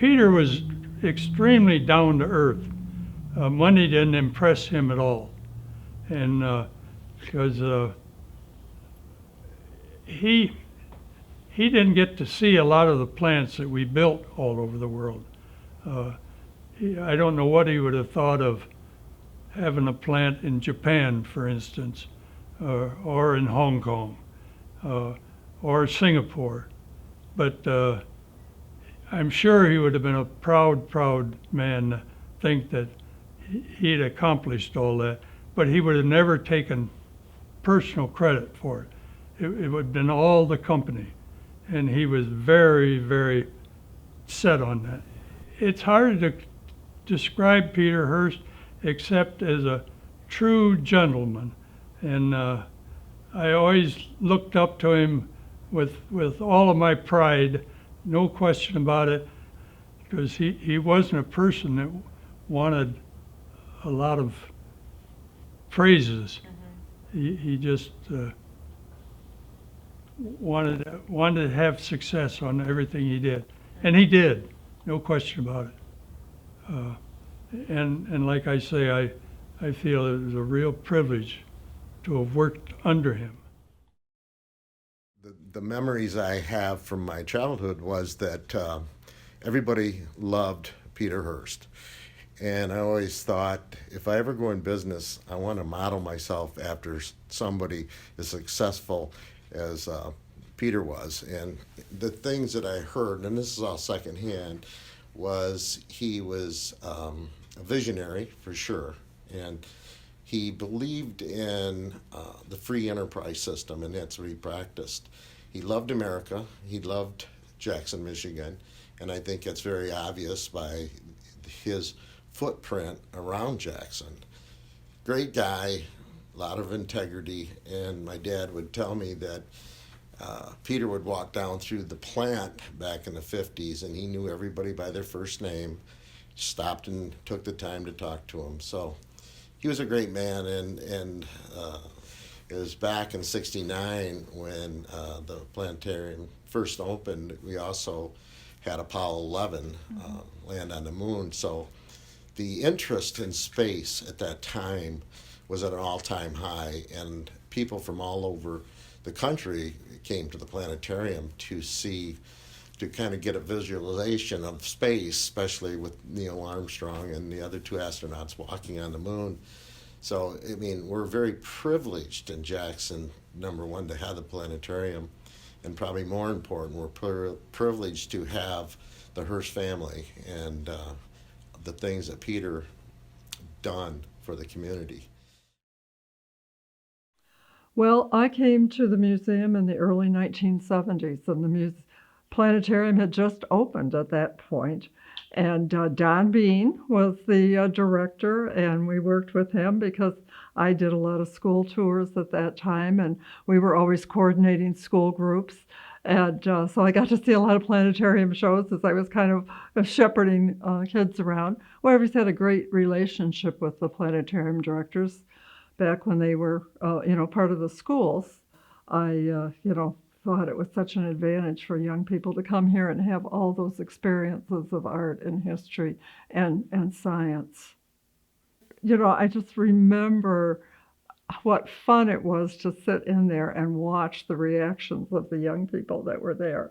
Peter was extremely down to earth. Money didn't impress him at all, and because he didn't get to see a lot of the plants that we built all over the world. I don't know what he would have thought of having a plant in Japan, for instance, or in Hong Kong, or Singapore. But I'm sure he would have been a proud man to think that he'd accomplished all that. But he would have never taken personal credit for it. It would have been all the company. And he was very, very set on that. It's hard to describe Peter Hurst except as a true gentleman. And I always looked up to him with all of my pride, no question about it, because he wasn't a person that wanted a lot of praises. He just wanted to have success on everything he did, and he did, no question about it. And like I say, I feel it was a real privilege to have worked under him. The memories I have from my childhood was that everybody loved Peter Hurst. And I always thought, if I ever go in business, I want to model myself after somebody as successful as Peter was. And the things that I heard, and this is all secondhand, was he was a visionary for sure. And he believed in the free enterprise system, and that's what he practiced. He loved America. He loved Jackson, Michigan. And I think it's very obvious by his footprint around Jackson. Great guy, a lot of integrity, and my dad would tell me that Peter would walk down through the plant back in the 50s and he knew everybody by their first name, stopped and took the time to talk to him. So he was a great man, and it was back in '69 when the planetarium first opened. We also had Apollo 11 land on the moon. So the interest in space at that time was at an all-time high, and people from all over the country came to the planetarium to kind of get a visualization of space, especially with Neil Armstrong and the other two astronauts walking on the moon. So, I mean, we're very privileged in Jackson, number one, to have the planetarium, and probably more important, we're privileged to have the Hurst family and the things that Peter done for the community. Well, I came to the museum in the early 1970s, and the planetarium had just opened at that point. And Don Bean was the director, and we worked with him because I did a lot of school tours at that time, and we were always coordinating school groups. And so I got to see a lot of planetarium shows as I was kind of shepherding kids around. We always had a great relationship with the planetarium directors back when they were, part of the schools. I, thought it was such an advantage for young people to come here and have all those experiences of art and history and science. I just remember what fun it was to sit in there and watch the reactions of the young people that were there,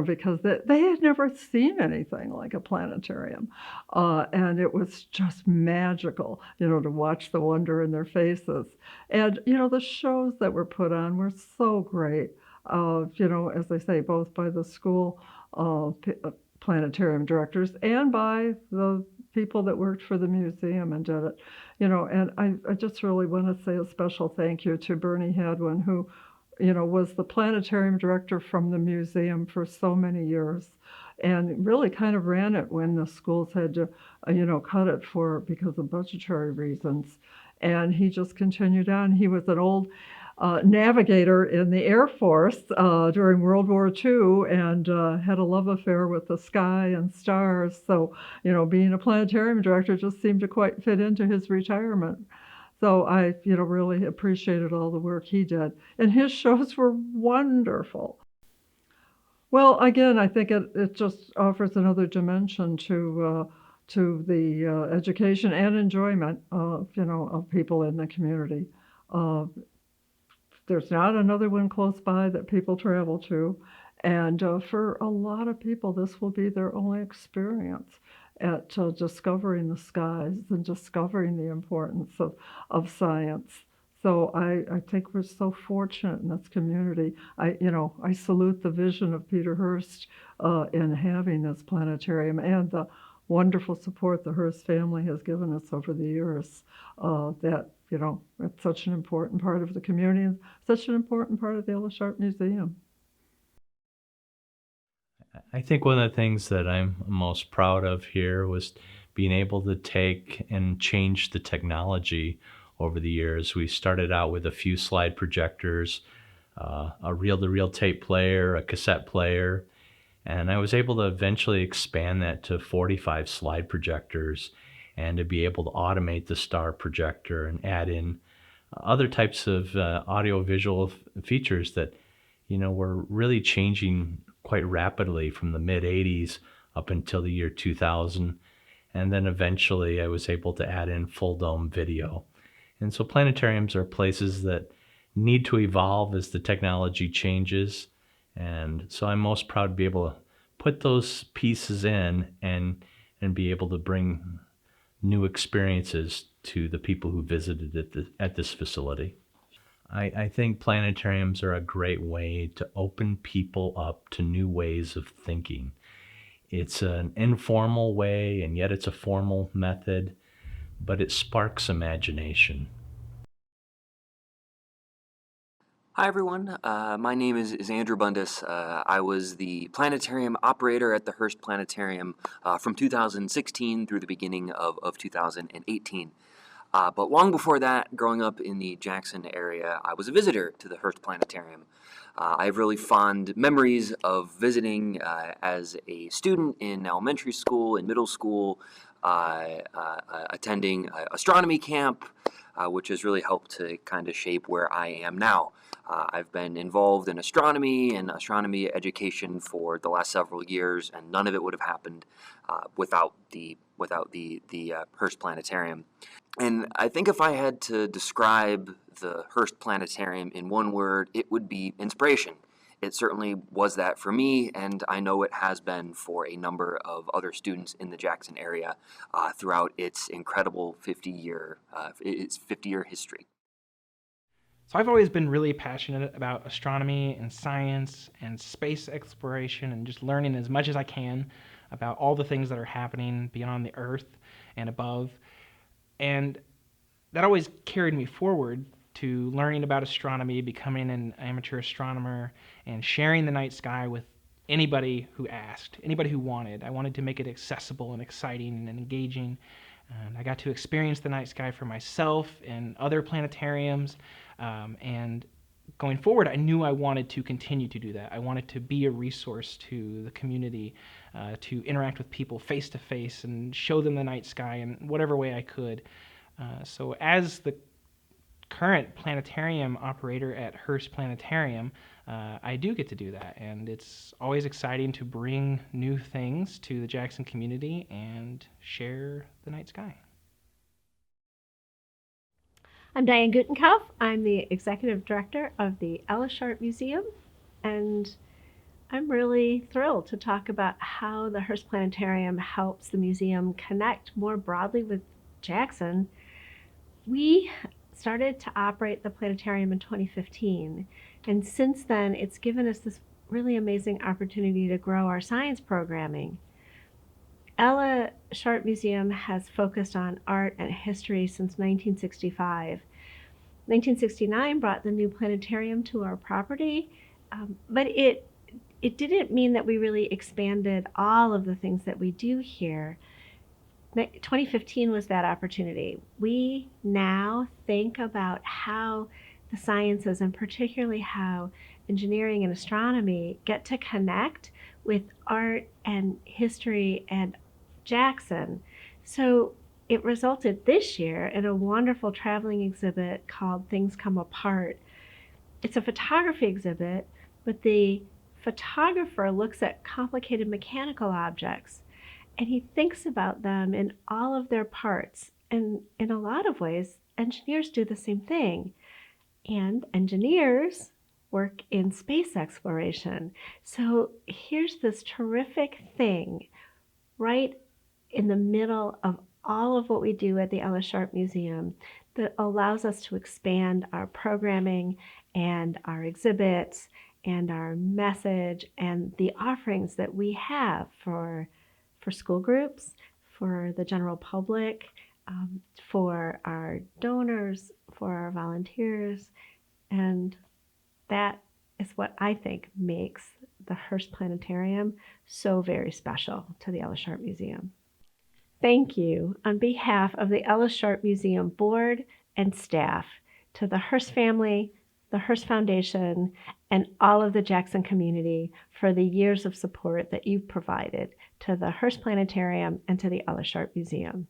because they had never seen anything like a planetarium. And it was just magical, to watch the wonder in their faces. And, the shows that were put on were so great, as I say, both by the school planetarium directors and by the people that worked for the museum and did it. And I just really want to say a special thank you to Bernie Hadwin, who, was the planetarium director from the museum for so many years and really kind of ran it when the schools had to, cut it because of budgetary reasons. And he just continued on. He was an old navigator in the Air Force during World War II and had a love affair with the sky and stars. So, being a planetarium director just seemed to quite fit into his retirement. So I, really appreciated all the work he did. And his shows were wonderful. Well, again, I think it just offers another dimension to the education and enjoyment of, of people in the community. Uh, there's not another one close by that people travel to, and for a lot of people, this will be their only experience at discovering the skies and discovering the importance of science. So I think we're so fortunate in this community. I salute the vision of Peter Hurst in having this planetarium and the wonderful support the Hurst family has given us over the years. That it's such an important part of the community and such an important part of the Ellis Sharp Museum. I think one of the things that I'm most proud of here was being able to take and change the technology over the years. We started out with a few slide projectors, a reel-to-reel tape player, a cassette player, and I was able to eventually expand that to 45 slide projectors and to be able to automate the star projector and add in other types of audio-visual features that, were really changing quite rapidly from the mid-'80s up until the year 2000. And then eventually I was able to add in full dome video. And so planetariums are places that need to evolve as the technology changes. And so I'm most proud to be able to put those pieces in and be able to bring new experiences to the people who visited at this facility. I think planetariums are a great way to open people up to new ways of thinking. It's an informal way, and yet it's a formal method, but it sparks imagination. Hi everyone, my name is Andrew Bundus. I was the planetarium operator at the Hurst Planetarium from 2016 through the beginning of 2018. But long before that, growing up in the Jackson area, I was a visitor to the Hurst Planetarium. I have really fond memories of visiting as a student in elementary school, in middle school, attending astronomy camp, which has really helped to kind of shape where I am now. I've been involved in astronomy and astronomy education for the last several years, and none of it would have happened without the Hurst Planetarium. And I think if I had to describe the Hurst Planetarium in one word, it would be inspiration. It certainly was that for me, and I know it has been for a number of other students in the Jackson area throughout its incredible 50-year history. So I've always been really passionate about astronomy and science and space exploration and just learning as much as I can about all the things that are happening beyond the Earth and above. And that always carried me forward to learning about astronomy, becoming an amateur astronomer, and sharing the night sky with anybody who asked, anybody who wanted. I wanted to make it accessible and exciting and engaging. And I got to experience the night sky for myself and other planetariums. And going forward, I knew I wanted to continue to do that. I wanted to be a resource to the community, to interact with people face to face and show them the night sky in whatever way I could. So as the current planetarium operator at Hurst Planetarium, I do get to do that. And it's always exciting to bring new things to the Jackson community and share the night sky. I'm Diane GUTENKAUF. I'm the Executive Director of the Ellis Sharp Museum, and I'm really thrilled to talk about how the Hurst Planetarium helps the museum connect more broadly with Jackson. We started to operate the planetarium in 2015, and since then it's given us this really amazing opportunity to grow our science programming. Ellis Sharp Museum has focused on art and history since 1965. 1969 brought the new planetarium to our property, but it didn't mean that we really expanded all of the things that we do here. 2015 was that opportunity. We now think about how the sciences, and particularly how engineering and astronomy, get to connect with art and history and Jackson. So it resulted this year in a wonderful traveling exhibit called Things Come Apart. It's a photography exhibit, but the photographer looks at complicated mechanical objects and he thinks about them in all of their parts. And in a lot of ways, engineers do the same thing. And engineers work in space exploration. So here's this terrific thing right in the middle of all of what we do at the Ella Sharp Museum that allows us to expand our programming and our exhibits and our message and the offerings that we have for school groups, for the general public, for our donors, for our volunteers. And that is what I think makes the Hurst Planetarium so very special to the Ella Sharp Museum. Thank you on behalf of the Ella Sharp Museum Board and staff to the Hurst family, the Hurst Foundation, and all of the Jackson community for the years of support that you've provided to the Hurst Planetarium and to the Ella Sharp Museum.